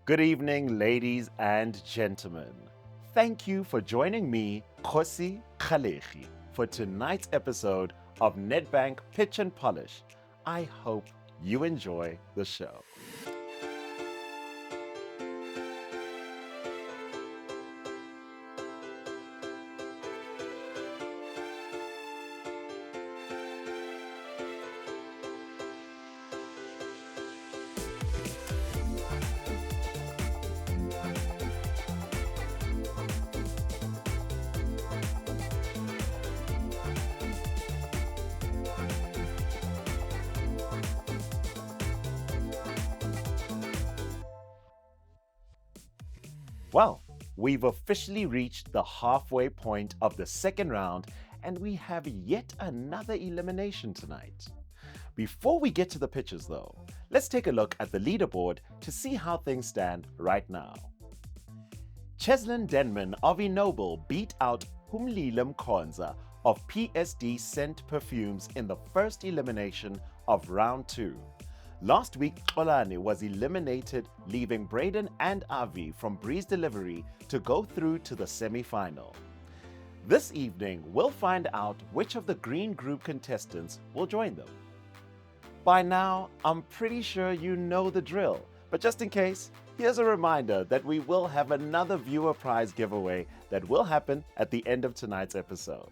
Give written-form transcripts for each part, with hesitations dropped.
Good evening, ladies and gentlemen. Thank you for joining me, Khosi Khalegi, for tonight's episode of Nedbank Pitch and Polish. I hope you enjoy the show. Well, we've officially reached the halfway point of the second round, and we have yet another elimination tonight. Before we get to the pitches though, let's take a look at the leaderboard to see how things stand right now. Cheslin Denman of Enoble beat out Humlile Mkhonza of PSD Scent Perfumes in the first elimination of round 2. Last week, Xolani was eliminated, leaving Braden and Avi from Breeze Delivery to go through to the semi-final. This evening, we'll find out which of the green group contestants will join them. By now, I'm pretty sure you know the drill, but just in case, here's a reminder that we will have another viewer prize giveaway that will happen at the end of tonight's episode.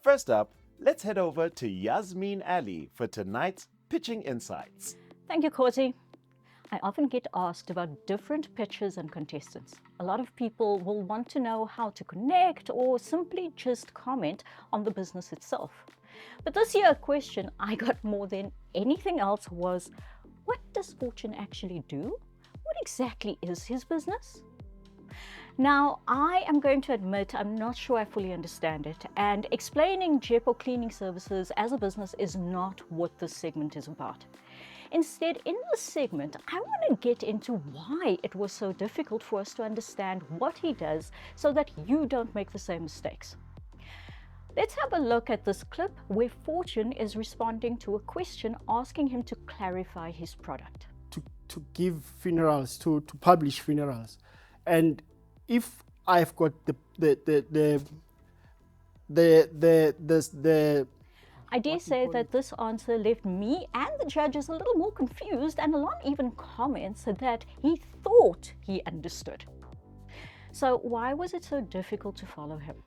First up, let's head over to Yasmin Ali for tonight's Pitching Insights. Thank you, Khosi. I often get asked about different pitches and contestants. A lot of people will want to know how to connect or simply just comment on the business itself. But this year, a question I got more than anything else was, what does Fortune actually do? What exactly is his business? Now, I am going to admit I'm not sure I fully understand it, and explaining Jepo cleaning services as a business is not what this segment is about. Instead, in this segment, I want to get into why it was so difficult for us to understand what he does so that you don't make the same mistakes. Let's have a look at this clip where Fortune is responding to a question asking him to clarify his product. To give funerals, to publish funerals. And if I've got the I dare say that this answer left me and the judges a little more confused, and Alon even comments that he thought he understood. So why was it so difficult to follow him?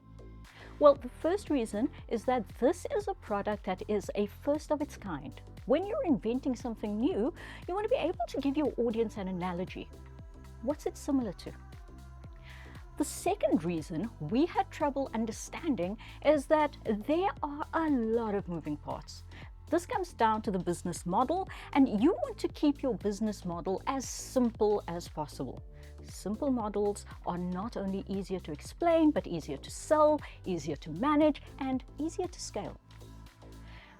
Well, the first reason is that this is a product that is a first of its kind. When you're inventing something new, you want to be able to give your audience an analogy. What's it similar to? The second reason we had trouble understanding is that there are a lot of moving parts. This comes down to the business model, and you want to keep your business model as simple as possible. Simple models are not only easier to explain, but easier to sell, easier to manage, and easier to scale.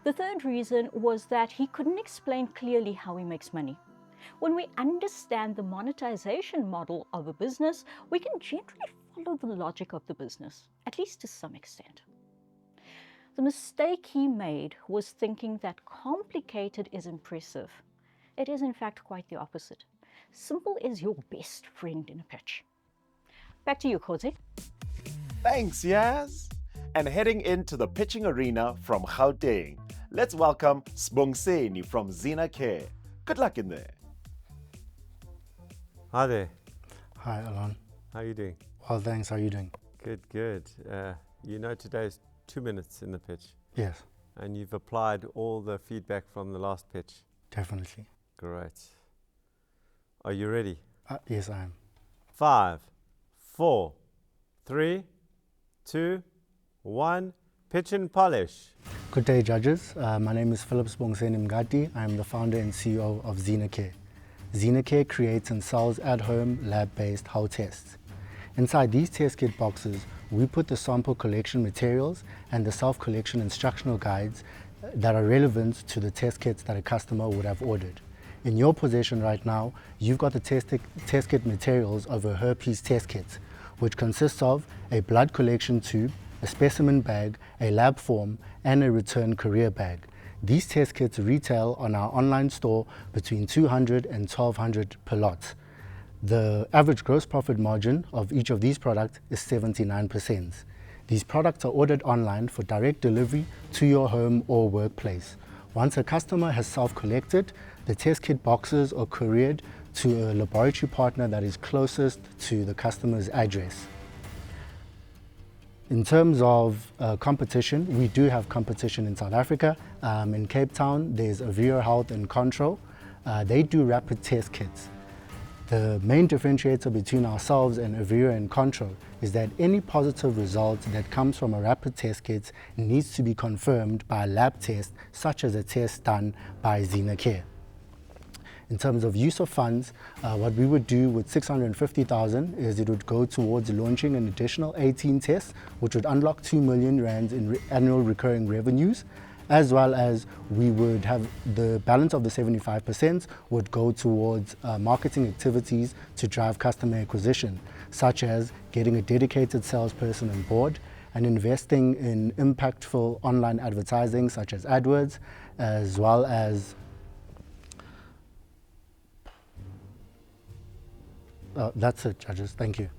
The third reason was that he couldn't explain clearly how he makes money. When we understand the monetization model of a business, we can generally follow the logic of the business, at least to some extent. The mistake he made was thinking that complicated is impressive. It is in fact quite the opposite. Simple is your best friend in a pitch. Back to you, Khosi. Thanks, Yaz. And heading into the pitching arena from Gauteng, let's welcome Sibongiseni from Zina Care. Good luck in there. Hi there. Hi, Alon. How are you doing? Well, thanks. How are you doing? Good, good. You know today's 2 minutes in the pitch, Yes, and you've applied all the feedback from the last pitch. definitely. Great. Are you ready? Yes, I am. 5, 4, 3, 2, 1. Pitch and polish. Good day, judges. My name is Sibongiseni Mngadi. I am the founder and CEO of Zina Care. Zina Care creates and sells at-home lab-based health tests. Inside these test kit boxes, we put the sample collection materials and the self-collection instructional guides that are relevant to the test kits that a customer would have ordered. In your possession right now, you've got the test kit materials of a herpes test kit, which consists of a blood collection tube, a specimen bag, a lab form, and a return courier bag. These test kits retail on our online store between 200 and 1200 per lot. The average gross profit margin of each of these products is 79%. These products are ordered online for direct delivery to your home or workplace. Once a customer has self-collected, the test kit boxes are couriered to a laboratory partner that is closest to the customer's address. In terms of competition, we do have competition in South Africa. In Cape Town, there's Avero Health and Control. They do rapid test kits. The main differentiator between ourselves and Avero and Control is that any positive result that comes from a rapid test kit needs to be confirmed by a lab test, such as a test done by Zina Care. In terms of use of funds, what we would do with 650,000 is it would go towards launching an additional 18 tests, which would unlock 2 million rands in annual recurring revenues, as well as we would have the balance of the 75% would go towards marketing activities to drive customer acquisition, such as getting a dedicated salesperson on board and investing in impactful online advertising such as AdWords, as well as that's it, judges. Thank you.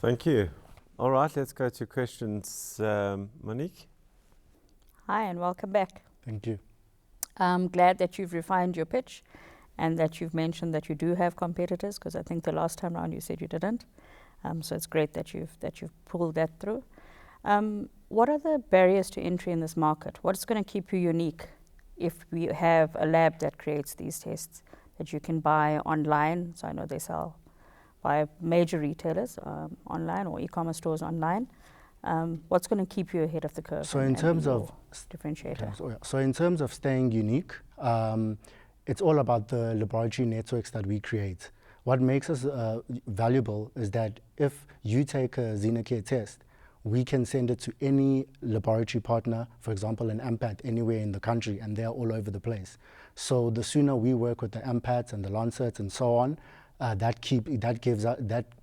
Thank you. All right, let's go to questions. Monique? Hi, and welcome back. Thank you. I'm glad that you've refined your pitch and that you've mentioned that you do have competitors, because I think the last time around you said you didn't. So it's great that you've pulled that through. What are the barriers to entry in this market? What's going to keep you unique if we have a lab that creates these tests that you can buy online? So I know they sell by major retailers online or e-commerce stores online. What's going to keep you ahead of the curve? So in terms of differentiator. So in terms of staying unique, it's all about the laboratory networks that we create. What makes us valuable is that if you take a Zina Care test, we can send it to any laboratory partner, for example, an AMPAT anywhere in the country, and they're all over the place. So the sooner we work with the AMPATs and the Lancets and so on, that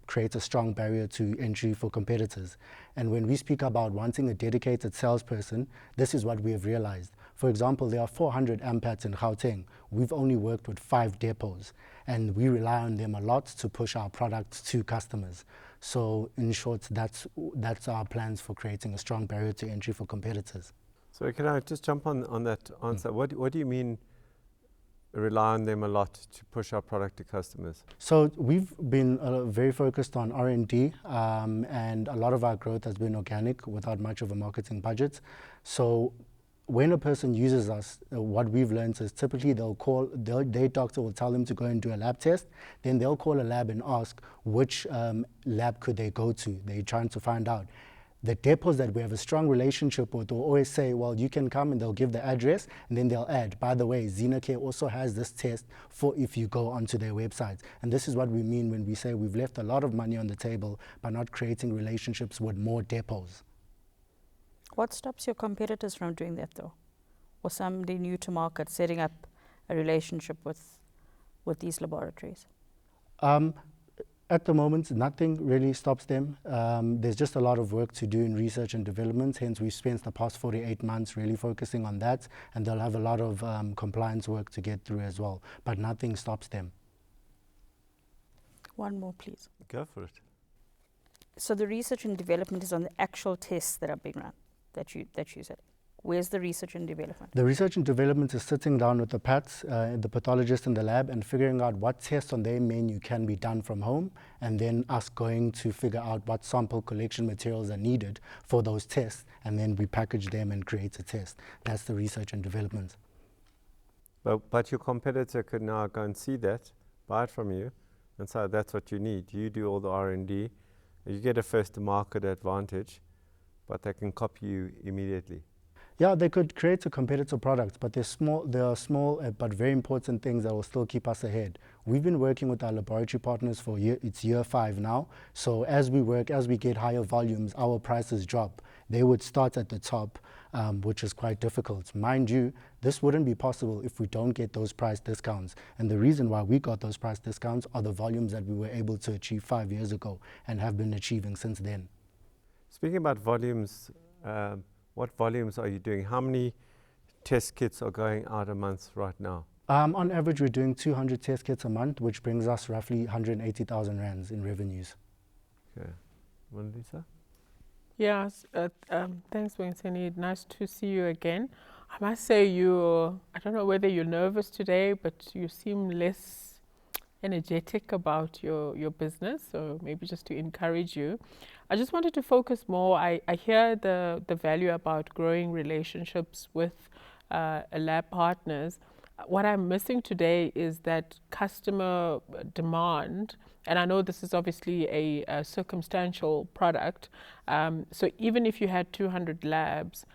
creates a strong barrier to entry for competitors. And when we speak about wanting a dedicated salesperson, this is what we have realized. For example, there are 400 AMPATs in Gauteng. We've only worked with 5 depots, and we rely on them a lot to push our products to customers. So in short, that's our plans for creating a strong barrier to entry for competitors. So can I just jump on that answer? What do you mean rely on them a lot to push our product to customers? So we've been very focused on R&D, and a lot of our growth has been organic without much of a marketing budget. So when a person uses us, what we've learned is typically their doctor will tell them to go and do a lab test. Then they'll call a lab and ask which lab could they go to. They're trying to find out. The depots that we have a strong relationship with will always say, well, you can come, and they'll give the address, and then they'll add, by the way, Zina Care also has this test for if you go onto their websites. And this is what we mean when we say we've left a lot of money on the table by not creating relationships with more depots. What stops your competitors from doing that, though? Or somebody new to market setting up a relationship with these laboratories? At the moment, nothing really stops them. There's just a lot of work to do in research and development, hence we've spent the past 48 months really focusing on that, and they'll have a lot of compliance work to get through as well, but nothing stops them. One more, please. Go for it. So the research and development is on the actual tests that are being run, that you said. Where's the research and development? The research and development is sitting down with the PATs, the pathologists in the lab, and figuring out what tests on their menu can be done from home, and then us going to figure out what sample collection materials are needed for those tests, and then we package them and create a test. That's the research and development. But your competitor could now go and see that, buy it from you, and say that's what you need. You do all the R&D, you get a first to market advantage, but they can copy you immediately. Yeah, they could create a competitor product, but there are small but very important things that will still keep us ahead. We've been working with our laboratory partners for it's year 5 now. So as we get higher volumes, our prices drop. They would start at the top, which is quite difficult. Mind you, this wouldn't be possible if we don't get those price discounts. And the reason why we got those price discounts are the volumes that we were able to achieve 5 years ago and have been achieving since then. Speaking about volumes, what volumes are you doing? How many test kits are going out a month right now? On average, we're doing 200 test kits a month, which brings us roughly 180,000 rands in revenues. Okay. Lisa? Yes, thanks, Sibongiseni. Nice to see you again. I must say I don't know whether you're nervous today, but you seem less energetic about your business, so maybe just to encourage you. I just wanted to focus more. I hear the value about growing relationships with lab partners. What I'm missing today is that customer demand, and I know this is obviously a circumstantial product, so even if you had 200 labs,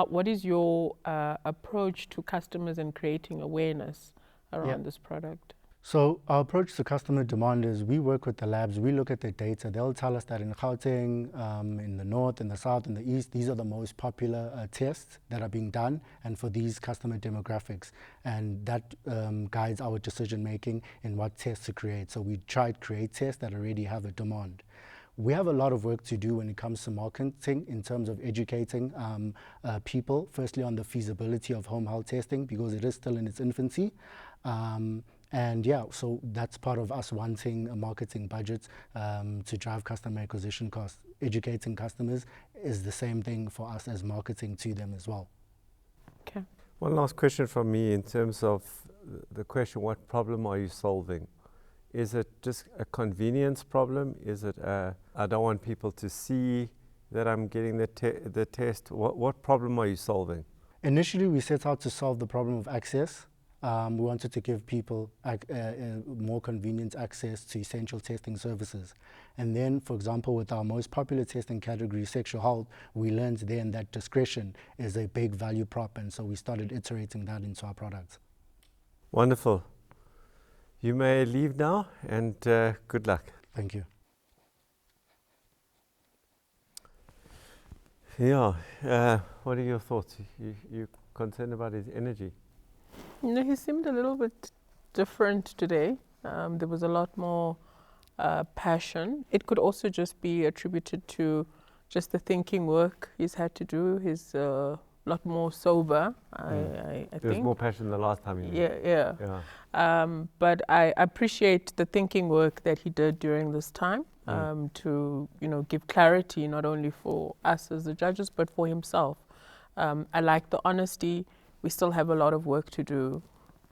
what is your approach to customers and creating awareness around this product? So our approach to customer demand is we work with the labs, we look at their data. They'll tell us that in Gauteng, in the north, in the south, in the east, these are the most popular tests that are being done and for these customer demographics. And that guides our decision making in what tests to create. So we try to create tests that already have a demand. We have a lot of work to do when it comes to marketing in terms of educating people, firstly on the feasibility of home health testing because it is still in its infancy. And yeah, so that's part of us wanting a marketing budget to drive customer acquisition costs. Educating customers is the same thing for us as marketing to them as well. Okay. One last question from me in terms of the question, what problem are you solving? Is it just a convenience problem? Is it I don't want people to see that I'm getting the test? What problem are you solving? Initially, we set out to solve the problem of access. We wanted to give people more convenient access to essential testing services. And then, for example, with our most popular testing category, sexual health, we learned then that discretion is a big value prop, and so we started iterating that into our products. Wonderful. You may leave now, and good luck. Thank you. Yeah, what are your thoughts? You concerned about his energy? No, he seemed a little bit different today. There was a lot more passion. It could also just be attributed to just the thinking work he's had to do. He's a lot more sober, I think. There's more passion the last time. Yeah. But I appreciate the thinking work that he did during this time to give clarity not only for us as the judges but for himself. I like the honesty. We still have a lot of work to do,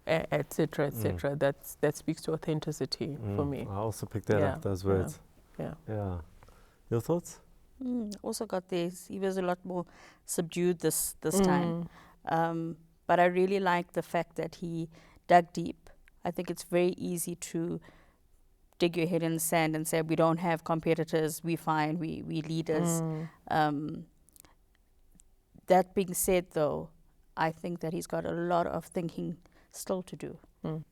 etc., etc. That speaks to authenticity for me. I also picked that up, those words. Yeah. Your thoughts? Also got this. He was a lot more subdued this time. But I really like the fact that he dug deep. I think it's very easy to dig your head in the sand and say, we don't have competitors, we fine, we leaders. That being said, though, I think that he's got a lot of thinking still to do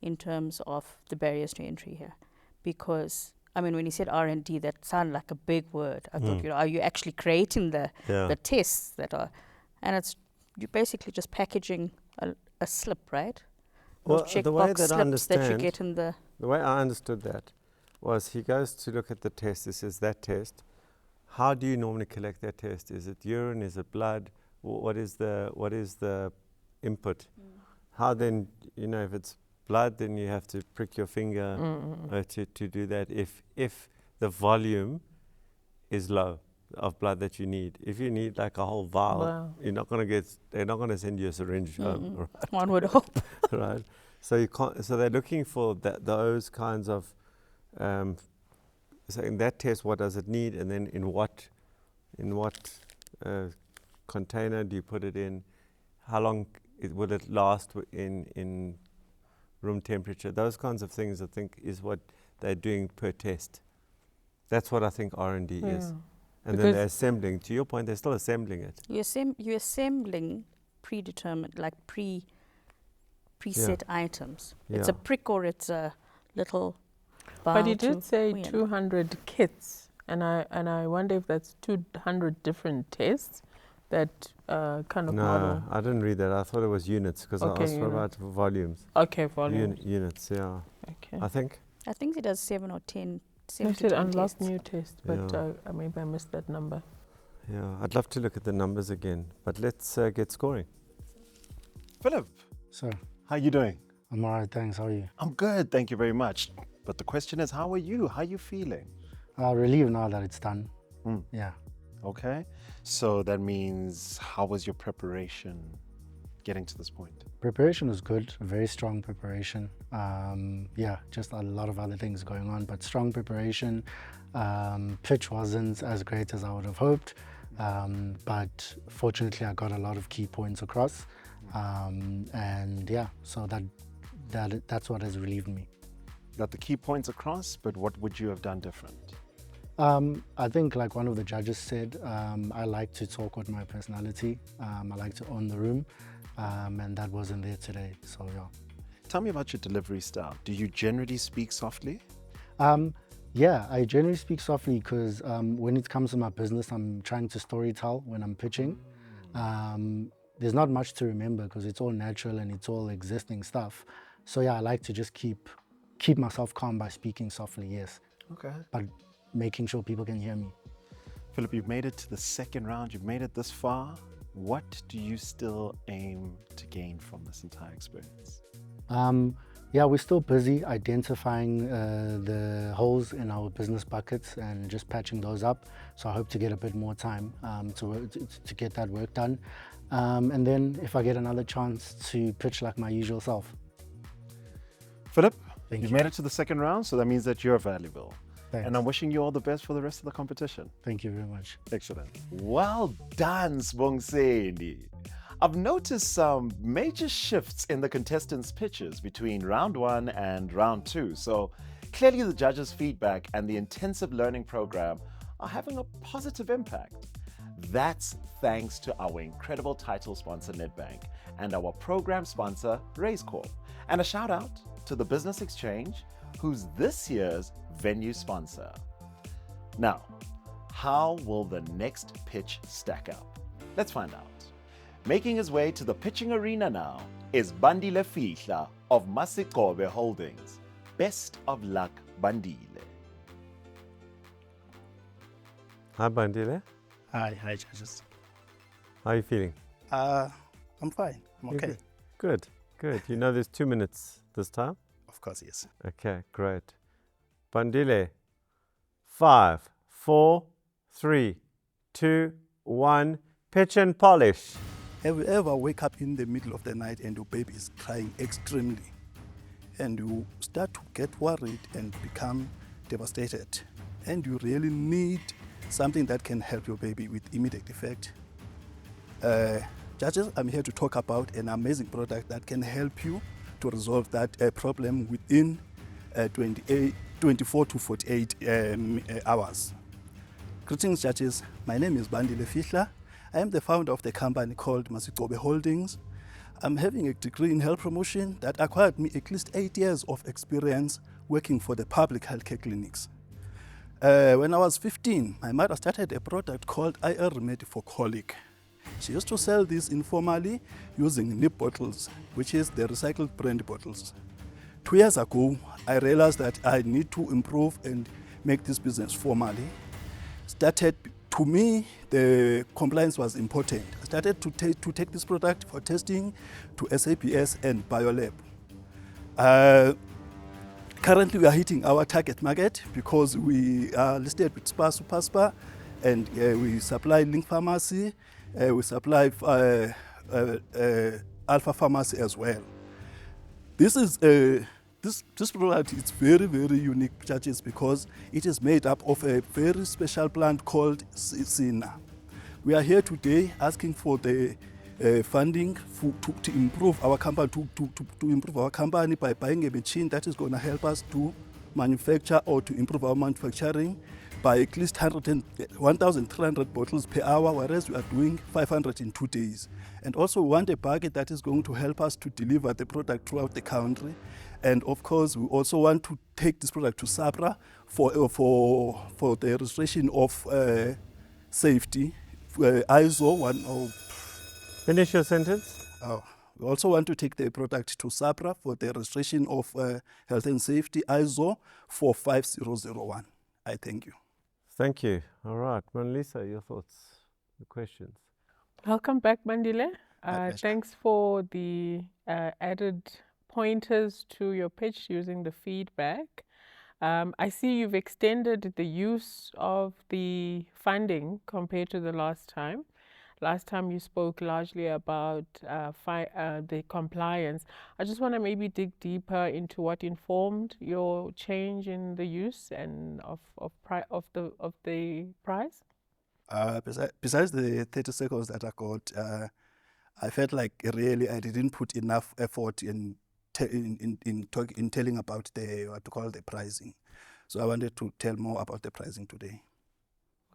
in terms of the barriers to entry here. Because, I mean, when he said R&D, that sounded like a big word. I thought, are you actually creating the tests that are... And you're basically just packaging a slip, right? Well, the way that I understand... that you get in the way I understood that was he goes to look at the test, he says, that test, how do you normally collect that test? Is it urine, is it blood? What is the input? How then, if it's blood, then you have to prick your finger to do that if the volume is low of blood that you need. If you need like a whole vial, they're not going to send you a syringe home. Right? One would hope. Right. So they're looking for those kinds of, so in that test, what does it need? And then in what container do you put it in? How long will it last in room temperature? Those kinds of things, I think, is what they're doing per test. That's what I think R&D is. And then they're assembling. To your point, they're still assembling it. You're assembling predetermined, like preset items. It's a prick or it's a little vial. But he did say 200 kits, and I wonder if that's 200 different tests. That kind of model. No, I didn't read that. I thought it was units because I asked about volumes. Okay, volumes. Units, yeah. Okay. I think it does 7 or 10. I said unlocked new test, but maybe I missed that number. Yeah, I'd love to look at the numbers again, but let's get scoring. Philip, Sir, how are you doing? I'm all right, thanks. How are you? I'm good, thank you very much. But the question is, how are you? How are you feeling? Relieved now that it's done. Mm. Yeah. Okay, so that means how was your preparation getting to this point? Preparation was good, very strong preparation. Yeah, just a lot of other things going on, but strong preparation. Pitch wasn't as great as I would have hoped, but fortunately I got a lot of key points across. And yeah, so that's what has relieved me. Got the key points across, but what would you have done different? I think, like one of the judges said, I like to talk with my personality. I like to own the room, and that wasn't there today. So yeah. Tell me about your delivery style. Do you generally speak softly? Yeah, I generally speak softly because when it comes to my business, I'm trying to storytell when I'm pitching. There's not much to remember because it's all natural and it's all existing stuff. So yeah, I like to just keep myself calm by speaking softly, yes. Okay. But making sure people can hear me. Philip, you've made it to the second round. You've made it this far. What do you still aim to gain from this entire experience? Yeah, we're still busy identifying the holes in our business buckets and just patching those up. So I hope to get a bit more time to get that work done. And then if I get another chance to pitch like my usual self. Philip, Thank you've you. made it to the second round, so that means that you're valuable. Thanks. And I'm wishing you all the best for the rest of the competition. Thank you very much. Excellent. Well done, Sibongiseni. I've noticed some major shifts in the contestants' pitches between round 1 and round 2. So clearly the judges' feedback and the intensive learning program are having a positive impact. That's thanks to our incredible title sponsor, Nedbank, and our program sponsor, Masigcobe. And a shout out to the Business Exchange, who's this year's venue sponsor. Now, how will the next pitch stack up? Let's find out. Making his way to the pitching arena now is Bandile Fihla of Masigcobe Holdings. Best of luck, Bandile. Hi, Bandile. Hi, judges. How are you feeling? I'm fine. I'm You're okay. Good, good. You know there's 2 minutes this time? Of course, yes. Okay, great. Bandile, 5, 4, 3, 2, 1, pitch and polish. Have you ever wake up in the middle of the night and your baby is crying extremely, and you start to get worried and become devastated, and you really need something that can help your baby with immediate effect? Judges, I'm here to talk about an amazing product that can help you to resolve that problem within 24 to 48 hours. Greetings, judges. My name is Bandile Fihla. I am the founder of the company called Masigcobe Holdings. I'm having a degree in health promotion that acquired me at least 8 years of experience working for the public healthcare clinics. When I was 15, my mother started a product called IR Remedy for colic. She used to sell this informally using nip bottles, which is the recycled brand bottles. 2 years ago, I realized that I need to improve and make this business formally. To me, the compliance was important. I started to take this product for testing to SAPS and BioLab. Currently, we are hitting our target market because we are listed with SPAR, SuperSPAR, and we supply Link Pharmacy, we supply Alpha Pharmacy as well. This is this product is very, very unique, judges, because it is made up of a very special plant called Zina. We are here today asking for the funding to improve our company, to improve our company by buying a machine that is going to help us to manufacture or to improve our manufacturing by at least 1,300 bottles per hour, whereas we are doing 500 in 2 days. And also we want a bucket that is going to help us to deliver the product throughout the country. And of course, we also want to take this product to SAPRA for the registration of safety, ISO 10. Finish your sentence. We also want to take the product to SAPRA for the registration of health and safety, ISO 45001. I thank you. Thank you. All right. Manlisa, your thoughts, the questions. Welcome back, Bandile. pleasure. Thanks for the added pointers to your pitch using the feedback. I see you've extended the use of the funding compared to the last time. Last time you spoke largely about the compliance. I just want to maybe dig deeper into what informed your change in the use and of the price. Besides the 30 seconds that I got, I felt like really I didn't put enough effort in telling about the pricing. So I wanted to tell more about the pricing today.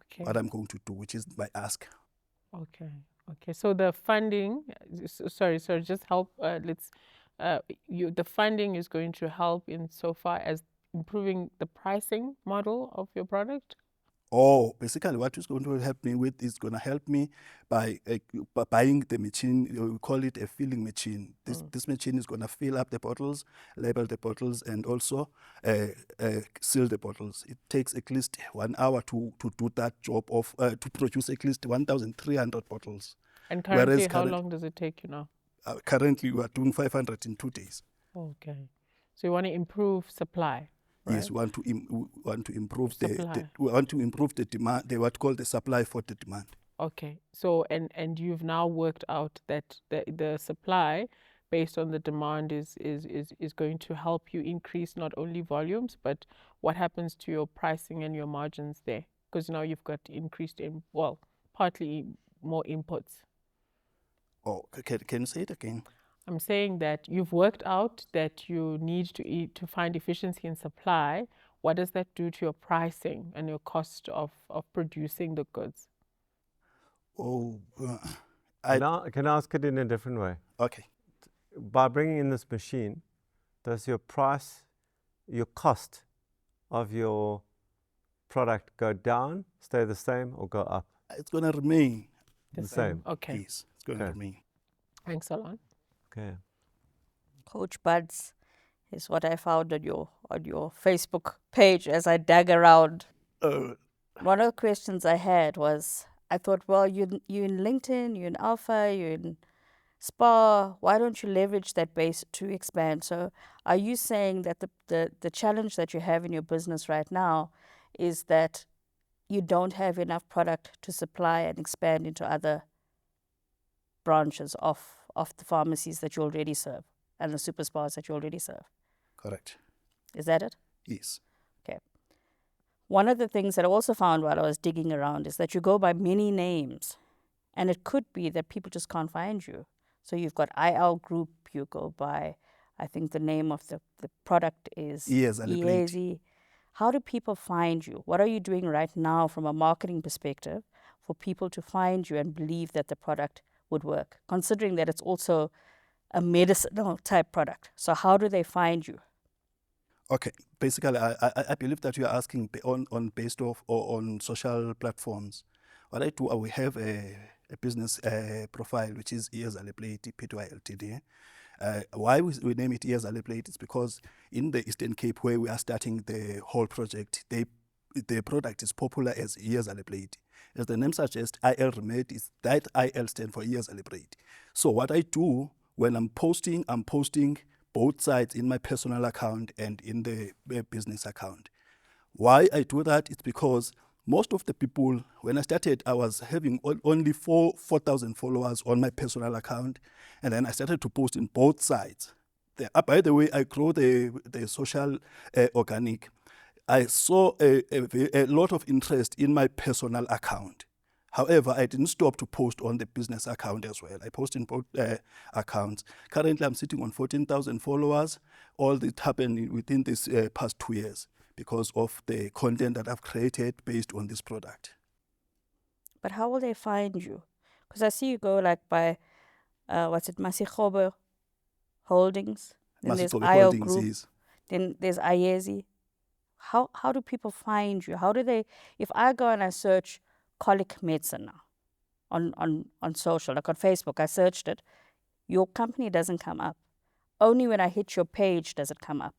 Okay. What I'm going to do, which is my ask. Okay. Okay. So the funding, sorry, just help. The funding is going to help in so far as improving the pricing model of your product. Oh, basically what is going to help me with is going to help me by buying the machine. We call it a filling machine. This machine is going to fill up the bottles, label the bottles, and also seal the bottles. It takes at least 1 hour to do that job of to produce at least 1,300 bottles. And currently, how long does it take you now? Currently, we are doing 500 in 2 days. Okay, so you want to improve supply. Right? Yes, we want to improve the demand. What called the supply for the demand. Okay, so and you've now worked out that the supply based on the demand is going to help you increase not only volumes but what happens to your pricing and your margins there, because now you've got increased partly more inputs. Oh, can you say it again? I'm saying that you've worked out that you need to find efficiency in supply. What does that do to your pricing and your cost of producing the goods? Oh, Can I ask it in a different way? Okay. By bringing in this machine, does your cost of your product go down, stay the same, or go up? It's going to remain the same. Okay. Yes, it's going to remain. Thanks a lot. Okay. Coach Buds is what I found on your Facebook page as I dug around. One of the questions I had was, I thought, well, you in LinkedIn, you're in Alpha, you're in Spa, why don't you leverage that base to expand? So are you saying that the challenge that you have in your business right now is that you don't have enough product to supply and expand into other branches of the pharmacies that you already serve and the super spas that you already serve? Correct. Is that it? Yes. Okay. One of the things that I also found while I was digging around is that you go by many names, and it could be that people just can't find you. So you've got IL Group, you go by, I think the name of the product is Iezi. How do people find you? What are you doing right now from a marketing perspective for people to find you and believe that the product would work, considering that it's also a medicinal type product? So how do they find you? Okay, basically, I believe that you are asking based off or on social platforms. What I do, we have a business profile which is Iezi Plate Pty Ltd. Why we name it Iezi Plate is because in the Eastern Cape, where we are starting the whole project, the product is popular as Iezi Plate. As the name suggests, IL Remedy is that IL stand for Iezi Plate. So what I do when I'm posting both sides in my personal account and in the business account. Why I do that is because most of the people, when I started, I was having only 4,000 followers on my personal account, and then I started to post in both sides. By the way, I grow the social organic. I saw a lot of interest in my personal account. However, I didn't stop to post on the business account as well. I post in both accounts. Currently, I'm sitting on 14,000 followers. All this happened within this past 2 years because of the content that I've created based on this product. But how will they find you? Because I see you go like by, Masigcobe Holdings. Then there's IL Group. Yes. Then there's Iezi. How do people find you? How do they, if I go and I search colic medicine now on social, like on Facebook, I searched it, your company doesn't come up. Only when I hit your page does it come up.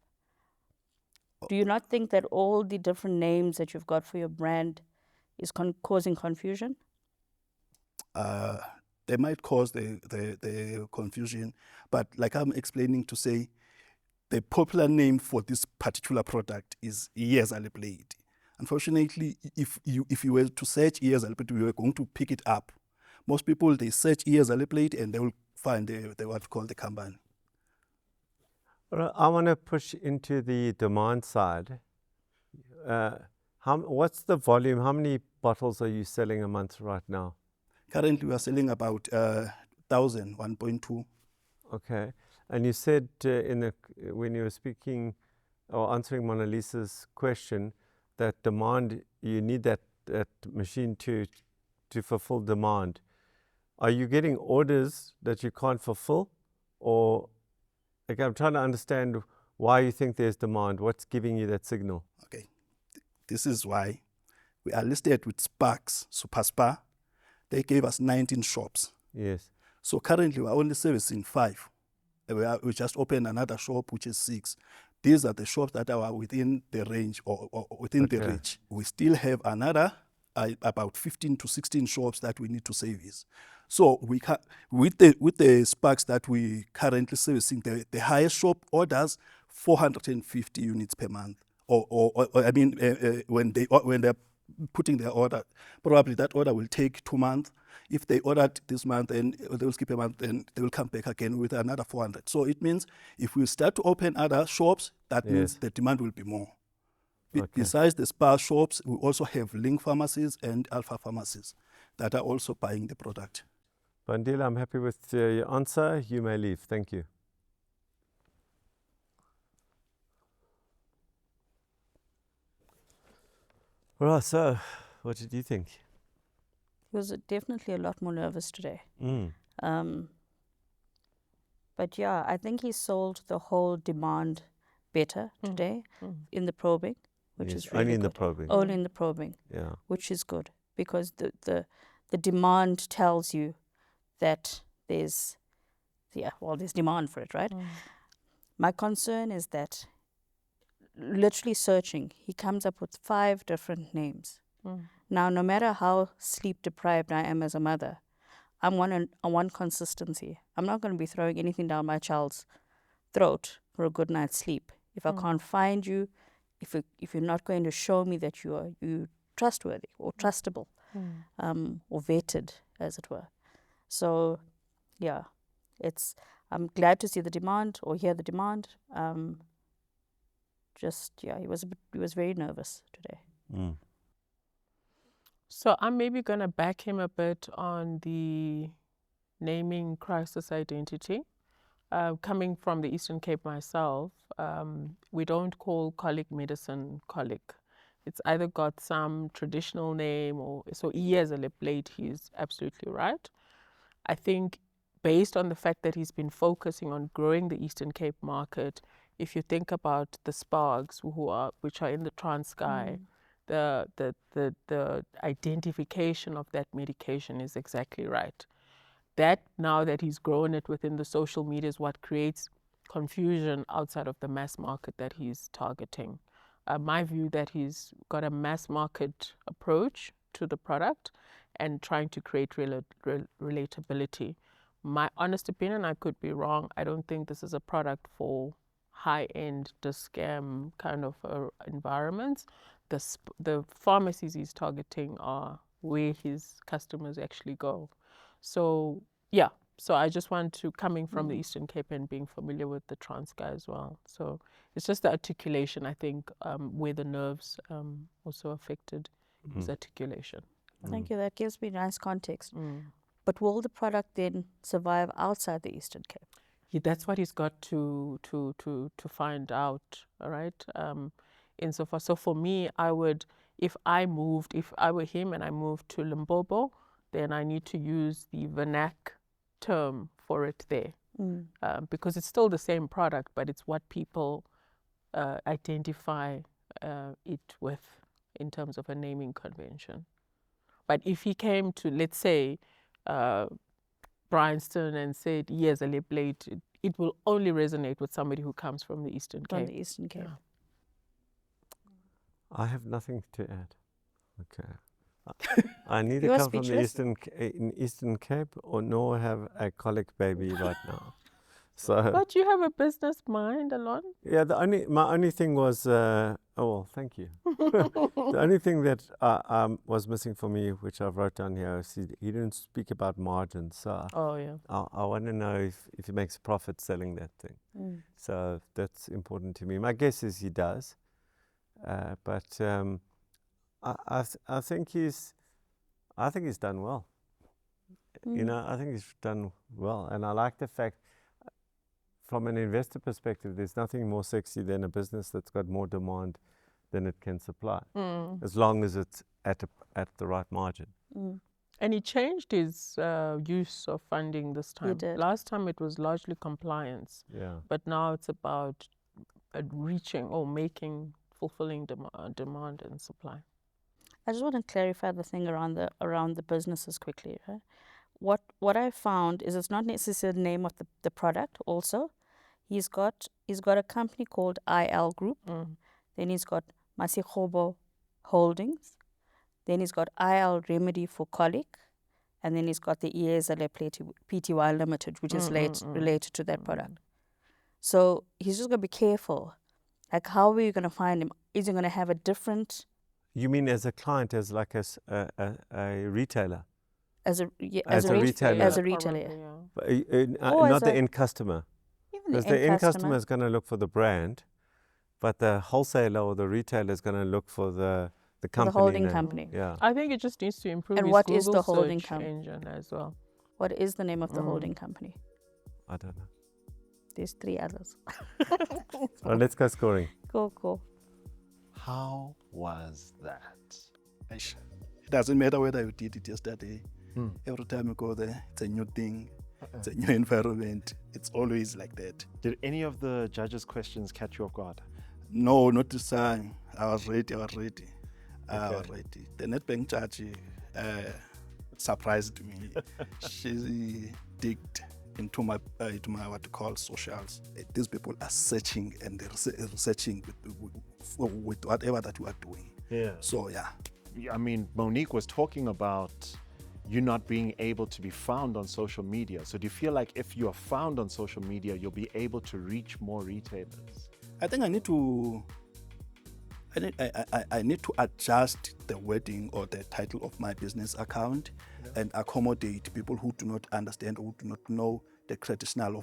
Do you not think that all the different names that you've got for your brand is causing confusion? They might cause the confusion, but like I'm explaining to say, the popular name for this particular product is Iyeza blade. Unfortunately, if you were to search Iyeza blade, we were going to pick it up. Most people, they search Iyeza blade and they will find the what we call the company. Well, I want to push into the demand side. What's the volume? How many bottles are you selling a month right now? Currently, we are selling about 1,000, 1.2. Okay. And you said when you were speaking or answering Mona Lisa's question that demand, you need that machine to fulfill demand. Are you getting orders that you can't fulfill? Or, like, I'm trying to understand why you think there's demand. What's giving you that signal? Okay. This is why we are listed with Sparks, Super Spa. They gave us 19 shops. Yes. So currently, we're only servicing 5. We just opened another shop, which is 6. These are the shops that are within the range or within the reach. We still have another about 15 to 16 shops that we need to service. So we with the Sparks that we currently servicing, the highest shop orders 450 units per month. When they're putting their order, probably that order will take 2 months. If they ordered this month and they will skip a month, then they will come back again with another 400. So it means if we start to open other shops, that means the demand will be more. Besides the Spa shops, we also have Link pharmacies and Alpha pharmacies that are also buying the product. Bandile, I'm happy with your answer. You may leave. Thank you. Right, so what did you think? He was definitely a lot more nervous today. But yeah, I think he sold the whole demand better today in the probing, which is really only in good. the probing. Only in the probing, which is good because the demand tells you that there's demand for it, right? My concern is that literally searching, he comes up with 5 different names. Now, no matter how sleep deprived I am as a mother, I want consistency. I'm not going to be throwing anything down my child's throat for a good night's sleep. If I can't find you, if you're not going to show me that you trustworthy or trustable, or vetted, as it were. So, yeah, I'm glad to see the demand or hear the demand. He was very nervous today. So I'm maybe going to back him a bit on the naming crisis identity. Coming from the Eastern Cape myself, we don't call colic medicine colic. It's either got some traditional name or so. Iyeza blade, he's absolutely right. I think based on the fact that he's been focusing on growing the Eastern Cape market, if you think about the Sparks which are in the Transkei, the identification of that medication is exactly right. That now that he's grown it within the social media is what creates confusion outside of the mass market that he's targeting. My view that he's got a mass market approach to the product and trying to create relatability. My honest opinion, I could be wrong, I don't think this is a product for high-end scam kind of environments. The pharmacies he's targeting are where his customers actually go. So yeah, so I just want to, coming from the Eastern Cape and being familiar with the Transkei as well. So it's just the articulation, I think, where the nerves also affected his articulation. Thank you, that gives me nice context. But will the product then survive outside the Eastern Cape? That's what he's got to find out, all right? Insofar, so for me, if I were him and I moved to Limpopo, then I need to use the vernac term for it there, because it's still the same product, but it's what people identify it with in terms of a naming convention. But if he came to, let's say, Bryanston and said, yes, a lip blade, it will only resonate with somebody who comes from the Eastern Cape. From the Eastern Cape. Yeah. I have nothing to add. Okay. I neither come from the Eastern Cape or nor have a colic baby right now. So But you have a business mind, Alon. yeah, my only thing was oh well, thank you. The only thing that was missing for me, which I've wrote down here, is he didn't speak about margins. So Oh, yeah. I want to know if he makes a profit selling that thing. Mm. So that's important to me. My guess is he does, but I think he's done well. You know, I think he's done well, and I like the fact. From an investor perspective, there's nothing more sexy than a business that's got more demand than it can supply, as long as it's at the right margin. And he changed his use of funding this time. did. Last time it was largely compliance, Yeah. but now it's about reaching or fulfilling demand and supply. I just want to clarify the thing around the businesses quickly. Right? What I found is it's not necessarily the name of the product. Also, he's got a company called IL Group. Then he's got Masigcobe Holdings. Then he's got IL Remedy for Colic, and then he's got the Iezele Pty Limited, which is related to that product. So he's just going to be careful. Like, how are you going to find him? Is he going to have a different? You mean as a client, as like a retailer? As a retailer. As a retailer. Probably, yeah. Not the end customer. Even Because the end customer is going to look for the brand, but the wholesaler or the retailer is going to look for the company. The holding name. company. Yeah. I think it just needs to improve And his what Google is the holding search engine as well. What is the name of the holding company? I don't know. There's 3 others. Well, let's go scoring. Cool. How was that? It doesn't matter whether you did it yesterday. Every time you go there, it's a new thing. It's a new environment. It's always like that. Did any of the judges' questions catch you off guard? No, not this time. I was ready. The Nedbank judge surprised me. She digged into my what you call socials. These people are searching and they're researching with whatever that you are doing. Yeah. So yeah. I mean, Monique was talking about you not being able to be found on social media. So do you feel like if you are found on social media, you'll be able to reach more retailers? I think I need to adjust the wording or the title of my business account and accommodate people who do not understand or who do not know the traditional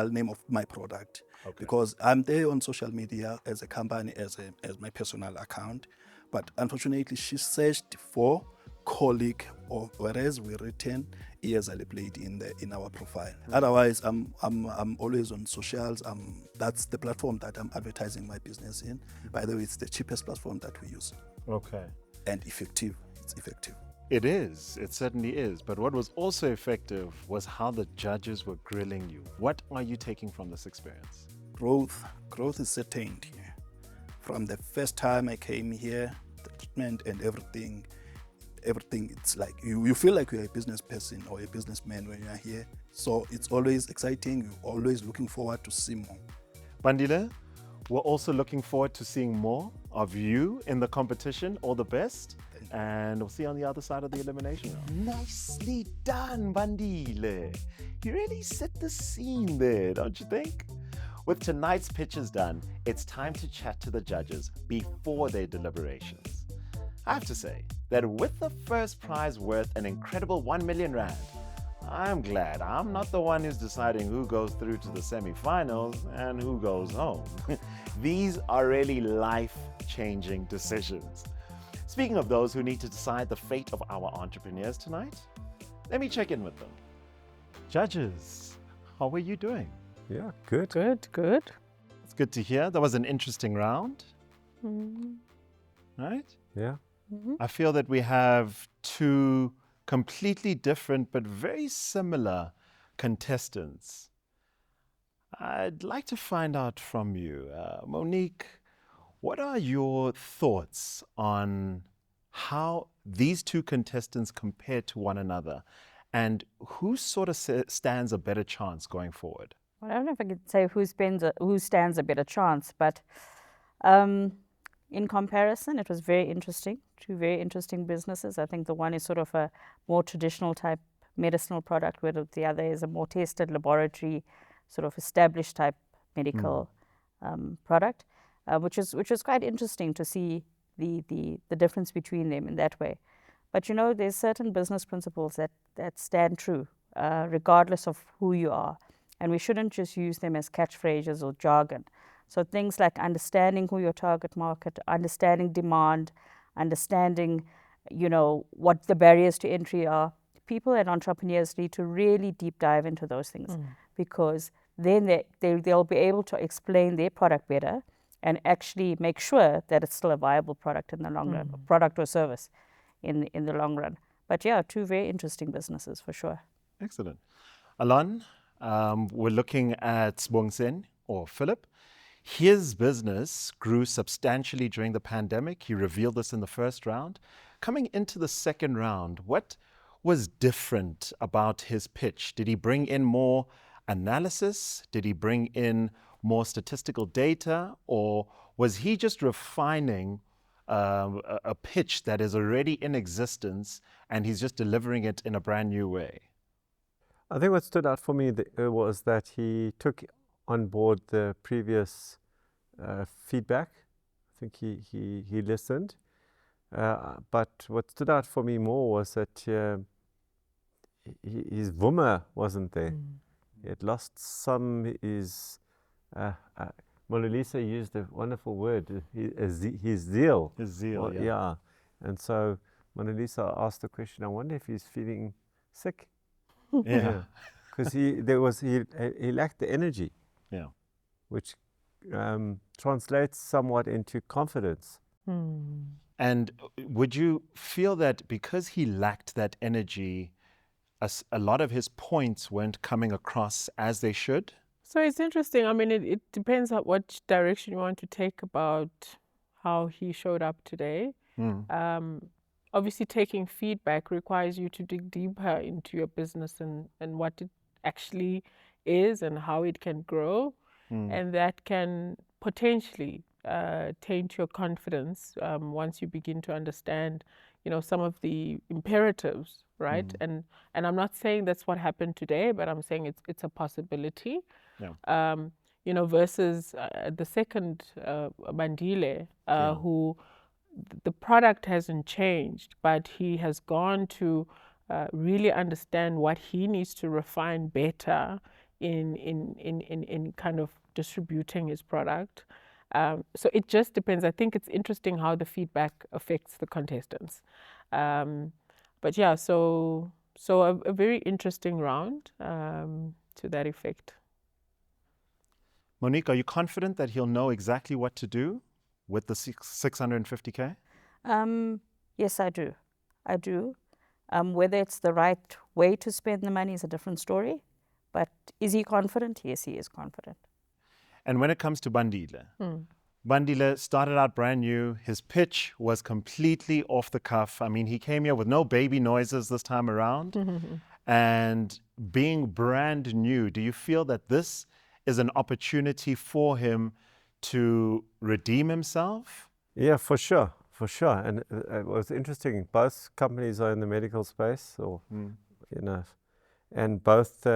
name of my product. Okay. Because I'm there on social media as a company, as my personal account, but unfortunately she searched for colleague, or whereas we written Iezele played in our profile. Otherwise, I'm always on socials. That's the platform that I'm advertising my business in. By the way, it's the cheapest platform that we use. Okay. And effective. It's effective. It is. It certainly is. But what was also effective was how the judges were grilling you. What are you taking from this experience? Growth is sustained here. From the first time I came here, the treatment and everything, it's like you feel like you're a business person or a businessman when you're here. So it's always exciting. You're always looking forward to see more. Bandile, we're also looking forward to seeing more of you in the competition. All the best. And we'll see you on the other side of the elimination round. Nicely done, Bandile. You really set the scene there, don't you think? With tonight's pitches done, it's time to chat to the judges before their deliberations. I have to say that with the first prize worth an incredible 1 million rand, I'm glad I'm not the one who's deciding who goes through to the semi-finals and who goes home. These are really life-changing decisions. Speaking of those who need to decide the fate of our entrepreneurs tonight, let me check in with them. Judges, how are you doing? Yeah, good. Good. It's good to hear. That was an interesting round. Right? Yeah. I feel that we have 2 completely different but very similar contestants. I'd like to find out from you, Monique, what are your thoughts on how these 2 contestants compare to one another and who sort of stands a better chance going forward? Well, I don't know if I could say who stands a better chance, but in comparison, it was very interesting. 2 very interesting businesses. I think the one is sort of a more traditional type medicinal product, where the other is a more tested laboratory, sort of established type medical product, which is quite interesting to see the difference between them in that way. But there's certain business principles that stand true, regardless of who you are. And we shouldn't just use them as catchphrases or jargon. So things like understanding who your target market, understanding demand, understanding, what the barriers to entry are. People and entrepreneurs need to really deep dive into those things, because then they'll be able to explain their product better and actually make sure that it's still a viable product in the long run, product or service in the long run. But yeah, two very interesting businesses for sure. Excellent. Alon, we're looking at Sibongiseni, or Philip. His business grew substantially during the pandemic. He revealed this in the first round. Coming into the second round, what was different about his pitch? Did he bring in more analysis? Did he bring in more statistical data? Or was he just refining a pitch that is already in existence and he's just delivering it in a brand new way? I think what stood out for me was that he took on board the previous feedback. I think he listened. But what stood out for me more was that his vuma wasn't there. He had lost some. Mona Lisa used a wonderful word, his zeal. His zeal, Well, yeah. And so Mona Lisa asked the question, I wonder if he's feeling sick. Yeah. Because he lacked the energy. Yeah. Which translates somewhat into confidence. And would you feel that because he lacked that energy, a lot of his points weren't coming across as they should? So it's interesting. I mean, it depends on what direction you want to take about how he showed up today. Obviously, taking feedback requires you to dig deeper into your business and what it actually is and how it can grow. And that can potentially taint your confidence once you begin to understand, some of the imperatives, right? And I'm not saying that's what happened today, but I'm saying it's a possibility. Yeah. Versus the second Bandile, who the product hasn't changed, but he has gone to really understand what he needs to refine better in kind of distributing his product. So it just depends. I think it's interesting how the feedback affects the contestants. But yeah, so a very interesting round to that effect. Monique, are you confident that he'll know exactly what to do with the 650K? Yes, I do. Whether it's the right way to spend the money is a different story. But is he confident? Yes, he is confident. And when it comes to Bandile, Bandile started out brand new. His pitch was completely off the cuff. I mean, he came here with no baby noises this time around. And being brand new, do you feel that this is an opportunity for him to redeem himself? Yeah, for sure. And it was interesting. Both companies are in the medical space, and both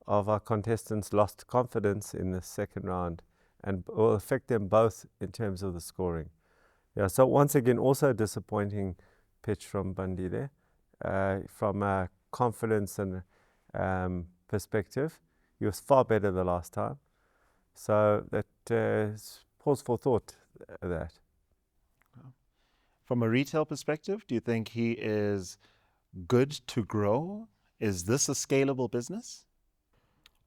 of our contestants lost confidence in the second round, and will affect them both in terms of the scoring. Yeah. So once again, also a disappointing pitch from Bandile, from a confidence and perspective. He was far better the last time. So that pause for thought that. From a retail perspective, do you think he is good to grow? Is this a scalable business?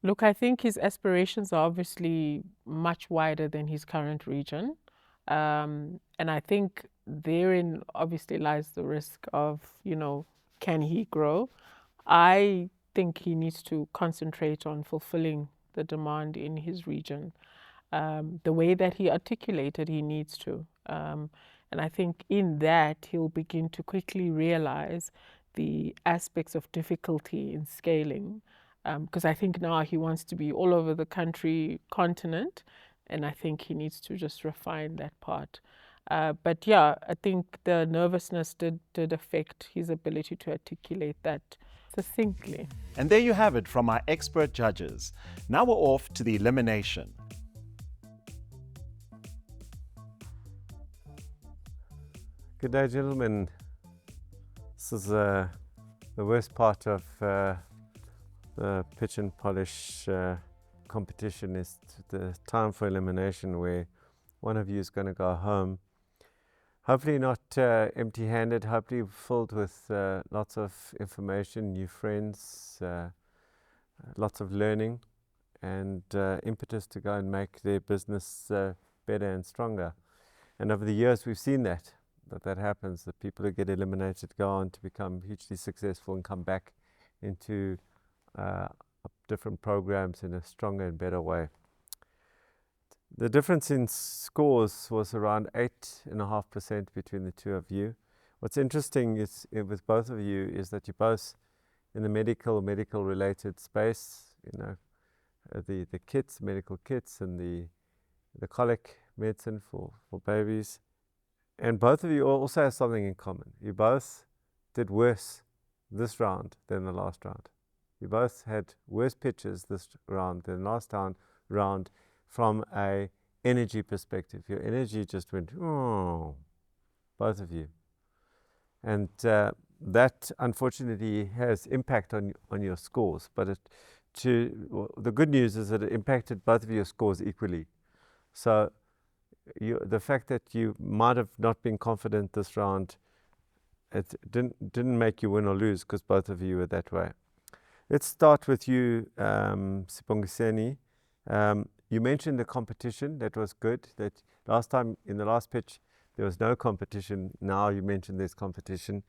Look, I think his aspirations are obviously much wider than his current region. And I think therein obviously lies the risk of, can he grow? I think he needs to concentrate on fulfilling the demand in his region. The way that he articulated, he needs to. And I think in that, he'll begin to quickly realize the aspects of difficulty in scaling. Because I think now he wants to be all over the continent, and I think he needs to just refine that part. But yeah, I think the nervousness did affect his ability to articulate that succinctly. And there you have it from our expert judges. Now we're off to the elimination. Good day, gentlemen. This is the worst part of the pitch and polish competition is the time for elimination, where one of you is going to go home. Hopefully not empty-handed, hopefully filled with lots of information, new friends, lots of learning, and impetus to go and make their business better and stronger. And over the years we've seen that happens, that people who get eliminated go on to become hugely successful and come back into different programs in a stronger and better way. The difference in scores was around 8.5% between the two of you. What's interesting is with both of you is that you're both in the medical related space, you know, the kits, medical kits, and the colic medicine for babies. And both of you also have something in common. You both did worse this round than the last round. You both had worse pitches this round than last round from a energy perspective. Your energy just went, oh, both of you. And that unfortunately has impact on your scores. But the good news is that it impacted both of your scores equally. So the fact that you might have not been confident this round, it didn't make you win or lose, because both of you were that way. Let's start with you, Sibongiseni. You mentioned the competition. That was good. That last time in the last pitch there was no competition. Now you mentioned there's competition.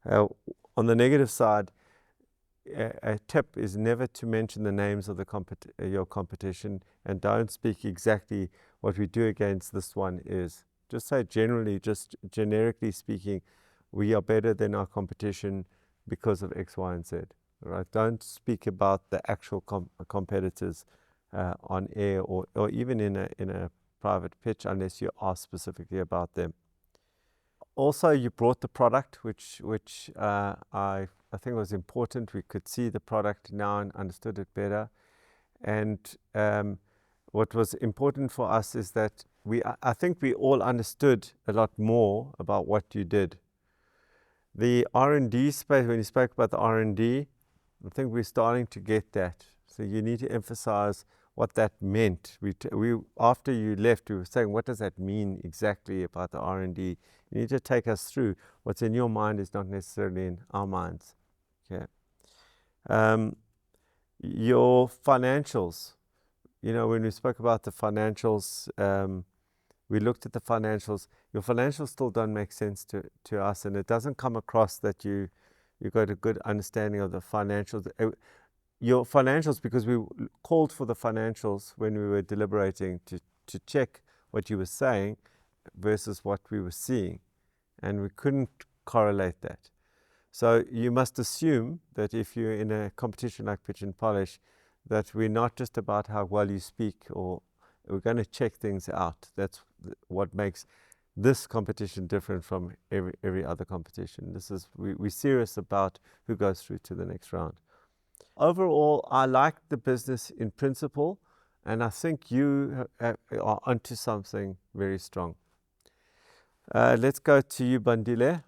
On the negative side, a tip is never to mention the names of your competition, and don't speak exactly what we do against this one is. Just say generally, just generically speaking, we are better than our competition because of X, Y, and Z. Right? Don't speak about the actual competitors on air or even in a private pitch unless you ask specifically about them. Also, you brought the product, which I think was important. We could see the product now and understood it better. And what was important for us is that I think we all understood a lot more about what you did. The R&D space, when you spoke about the R&D, I think we're starting to get that. So you need to emphasize what that meant. After you left, we were saying, what does that mean exactly about the R&D? You need to take us through. What's in your mind is not necessarily in our minds. Okay. Your financials. You know, when we spoke about the financials, we looked at the financials. Your financials still don't make sense to us, and it doesn't come across that you got a good understanding of the financials. Your financials, because we called for the financials when we were deliberating to check what you were saying versus what we were seeing, and we couldn't correlate that. So you must assume that if you're in a competition like Pitch and Polish, that we're not just about how well you speak, or we're going to check things out. That's what makes this competition different from every other competition. We're serious about who goes through to the next round. Overall, I like the business in principle, and I think you are onto something very strong. Let's go to you, Bandile.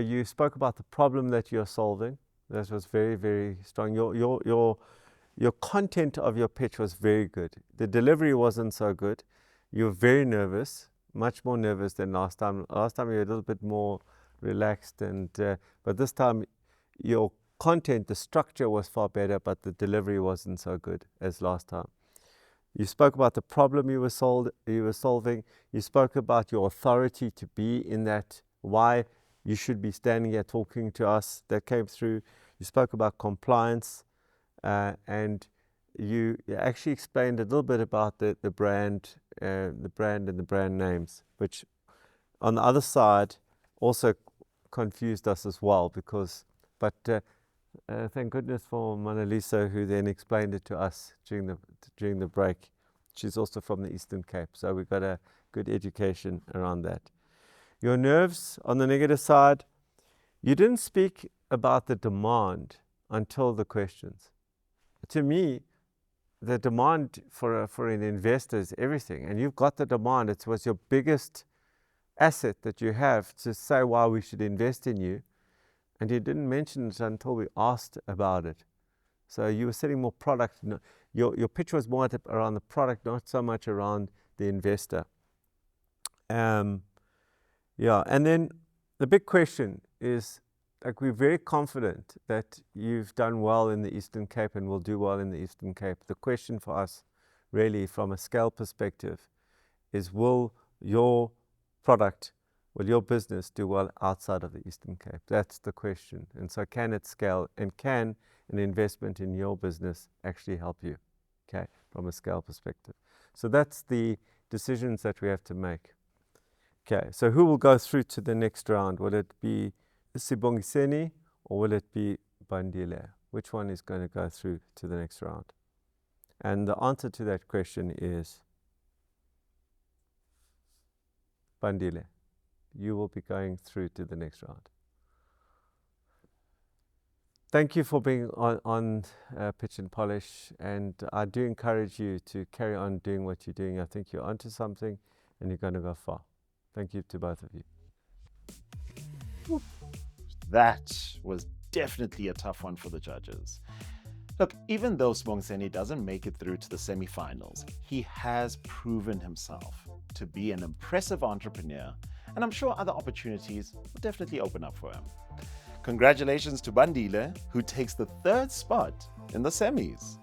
You spoke about the problem that you're solving. That was very, very strong. Your content of your pitch was very good. The delivery wasn't so good. You were very nervous, much more nervous than last time. Last time you were a little bit more relaxed, but this time your content, the structure was far better, but the delivery wasn't so good as last time. You spoke about the problem you were solving. You spoke about your authority to be in that, why you should be standing here talking to us. That came through. You spoke about compliance, and you actually explained a little bit about the brand and the brand names, which on the other side also confused us as well, but thank goodness for Mona Lisa, who then explained it to us during the break. She's also from the Eastern Cape, so we got a good education around that. Your nerves, on the negative side, you didn't speak about the demand until the questions. To me, the demand for an investor is everything, and you've got the demand. It was your biggest asset that you have to say why we should invest in you, and you didn't mention it until we asked about it. So you were selling more product. Your pitch was more around the product, not so much around the investor. Yeah, and then the big question is, like, we're very confident that you've done well in the Eastern Cape and will do well in the Eastern Cape. The question for us, really, from a scale perspective, is will your product, will your business do well outside of the Eastern Cape? That's the question. And so can it scale, and can an investment in your business actually help you, okay, from a scale perspective? So that's the decisions that we have to make. Okay, so who will go through to the next round? Will it be Sibongiseni or will it be Bandile? Which one is going to go through to the next round? And the answer to that question is Bandile. You will be going through to the next round. Thank you for being on Pitch and Polish, and I do encourage you to carry on doing what you're doing. I think you're onto something and you're going to go far. Thank you to both of you. That was definitely a tough one for the judges. Look, even though Sibongiseni doesn't make it through to the semi-finals, he has proven himself to be an impressive entrepreneur, and I'm sure other opportunities will definitely open up for him. Congratulations to Bandile, who takes the 3rd spot in the semis.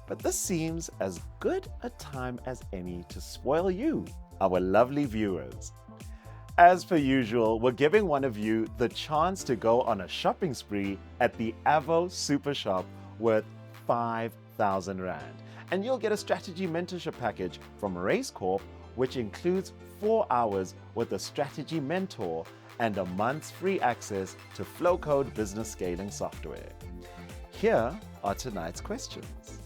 But this seems as good a time as any to spoil you, our lovely viewers. As per usual, we're giving one of you the chance to go on a shopping spree at the Avo Super Shop worth 5,000 Rand. And you'll get a strategy mentorship package from Masigcobe, which includes 4 hours with a strategy mentor and a month's free access to Flowcode business scaling software. Here are tonight's questions.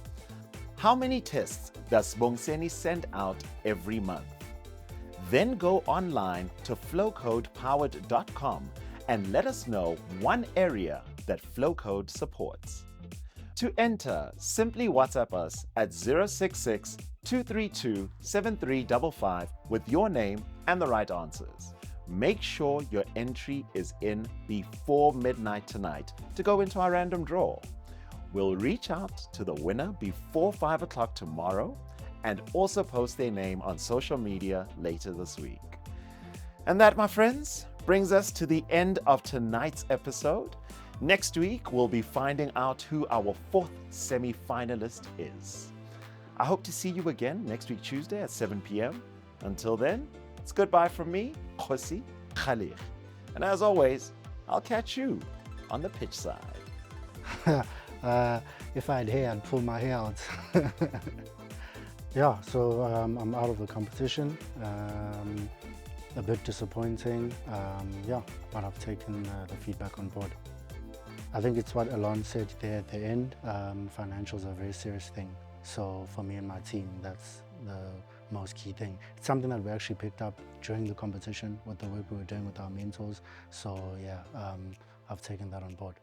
How many tests does Sibongiseni send out every month? Then go online to flowcodepowered.com and let us know one area that Flowcode supports. To enter, simply WhatsApp us at 066 232 7355 with your name and the right answers. Make sure your entry is in before midnight tonight to go into our random draw. We'll reach out to the winner before 5 o'clock tomorrow and also post their name on social media later this week. And that, my friends, brings us to the end of tonight's episode. Next week, we'll be finding out who our 4th semi-finalist is. I hope to see you again next week, Tuesday at 7 p.m. Until then, it's goodbye from me, Khosi Khalil. And as always, I'll catch you on the pitch side. If I had hair, I'd pull my hair out. Yeah, so I'm out of the competition. A bit disappointing, yeah, but I've taken the feedback on board. I think it's what Alon said there at the end. Financials are a very serious thing. So for me and my team, that's the most key thing. It's something that we actually picked up during the competition with the work we were doing with our mentors. So yeah, I've taken that on board.